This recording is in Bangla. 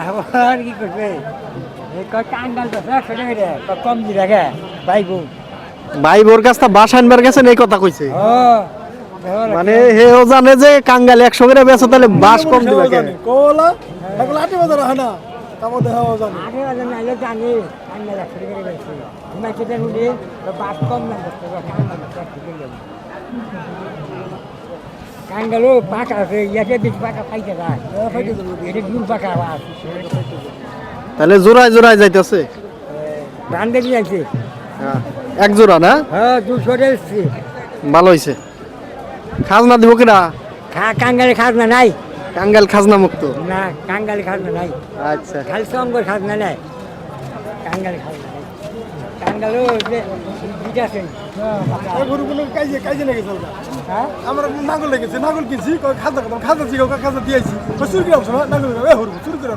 আবার কি করবে কাঙ্গাল কম দি রাখে ভাই বোন ভাই বোর কাছ থেকে বাস আনবার গেছেন এই কথা কইছে মানে হেও জানে যে কাঙ্গাল 100 করে বেচো তাহলে বাস কম দিবে কেন কোলা এখন 8 বাজার হয় না তারপর দেখা জানি আগে বাজার নাইলে জানি কাঙ্গাল 100 করে বেচছে হিমাচল হুলি বাস কম না কাঙ্গালও পাকা আছে ইয়াকে বেশি পাকা পাইতে যায় এটা দূর পাকা আছে তাহলে জোড়ায় জোড়ায় যাইতেছে বান্ধে দিয়ে আছে এক জোড়া না হ্যাঁ 200 এসছে ভালো হইছে খাজনা দিব কিনা কাঙ্গালে খাজনা নাই কাঙ্গাল খাজনা মুক্ত না কাঙ্গালে খাজনা নাই আচ্ছা খালি সঙ্গর খাজনা নাই কাঙ্গালে খাজনা নাই কাঙ্গালও যে দিতে আছেন এই গরুগুলো কাজে কাজে লেগে চলবে হ্যাঁ আমরা নাগল লেগেছে নাগল কিনছি খাজা খাজা দিয়েছি চুরি করে নাগল চুরি করে